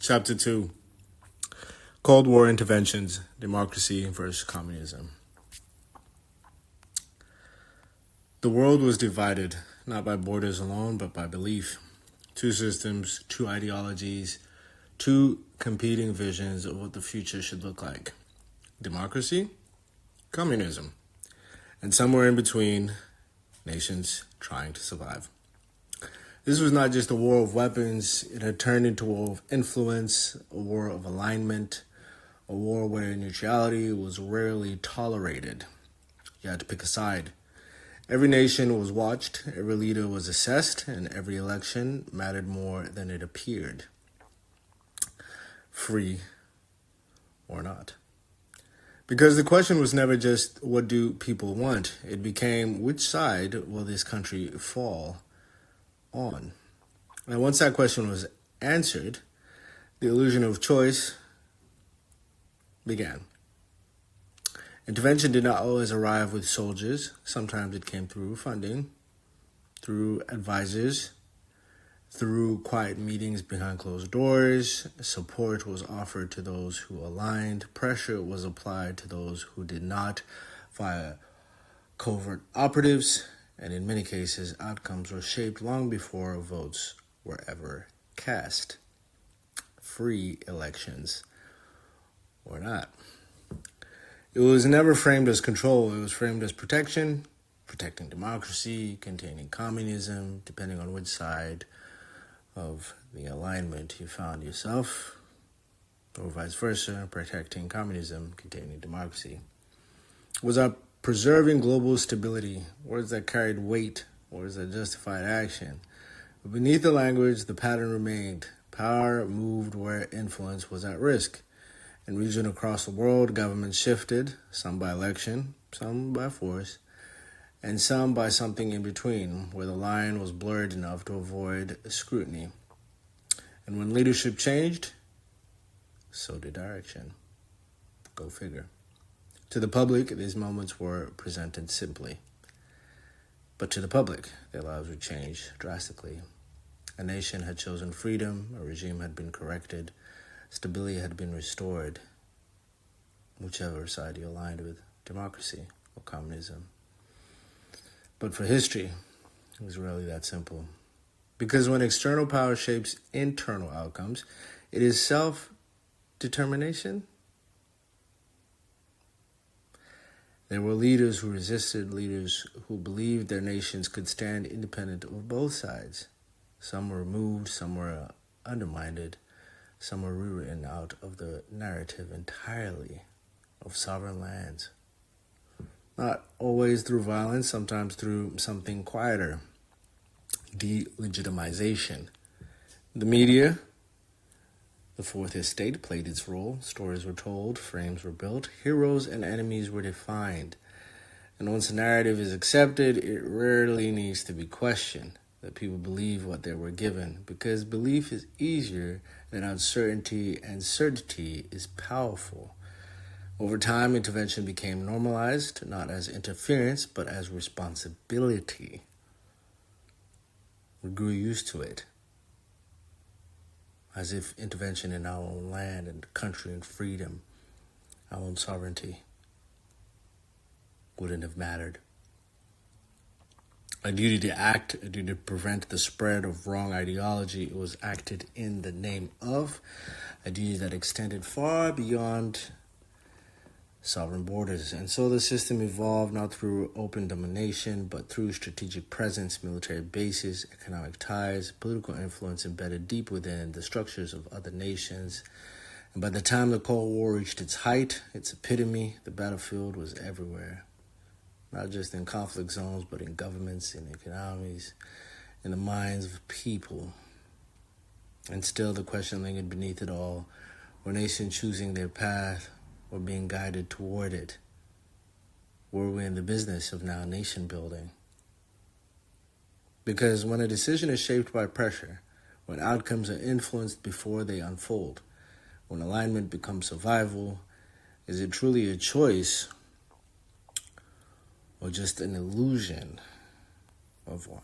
Chapter 2, Cold War Interventions, Democracy versus Communism. The world was divided, not by borders alone, but by belief. Two systems, two ideologies, two competing visions of what the future should look like. Democracy, communism, and somewhere in between, nations trying to survive. This was not just a war of weapons, it had turned into a war of influence, a war of alignment, a war where neutrality was rarely tolerated. You had to pick a side. Every nation was watched, every leader was assessed, and every election mattered more than it appeared. Free or not. Because the question was never just, what do people want? It became, which side will this country fall on? And once that question was answered, the illusion of choice began. Intervention did not always arrive with soldiers. Sometimes it came through funding, through advisors, through quiet meetings behind closed doors. Support was offered to those who aligned. Pressure was applied to those who did not via covert operatives. And in many cases, outcomes were shaped long before votes were ever cast. Free elections or not. It was never framed as control. It was framed as protection, protecting democracy, containing communism, depending on which side of the alignment you found yourself, or vice versa, protecting communism, containing democracy. Was our preserving global stability, words that carried weight, words that justified action. But beneath the language, the pattern remained. Power moved where influence was at risk. In regions across the world, governments shifted, some by election, some by force, and some by something in between, where the line was blurred enough to avoid scrutiny. And when leadership changed, so did direction. Go figure. To the public, these moments were presented simply. But to the public, their lives would change drastically. A nation had chosen freedom, a regime had been corrected, stability had been restored, whichever side you aligned with, democracy or communism. But for history, it was really that simple. Because when external power shapes internal outcomes, it is self-determination. There were leaders who resisted, leaders who believed their nations could stand independent of both sides. Some were removed, some were undermined, some were rewritten out of the narrative entirely of sovereign lands. Not always through violence, sometimes through something quieter. Delegitimization. The media, the Fourth Estate, played its role. Stories were told, frames were built, heroes and enemies were defined. And once a narrative is accepted, it rarely needs to be questioned. That people believe what they were given, because belief is easier than uncertainty, and certainty is powerful. Over time, intervention became normalized, not as interference, but as responsibility. We grew used to it, as if intervention in our own land and country and freedom, our own sovereignty, wouldn't have mattered. A duty to act, a duty to prevent the spread of wrong ideology. It was acted in the name of a duty that extended far beyond sovereign borders. And so the system evolved not through open domination, but through strategic presence, military bases, economic ties, political influence embedded deep within the structures of other nations. And by the time the Cold War reached its height, its epitome, the battlefield was everywhere. Not just in conflict zones, but in governments, in economies, in the minds of people. And still the question lingered beneath it all. Were nations choosing their path or being guided toward it? Were we in the business of now nation building? Because when a decision is shaped by pressure, when outcomes are influenced before they unfold, when alignment becomes survival, is it truly a choice or just an illusion of one?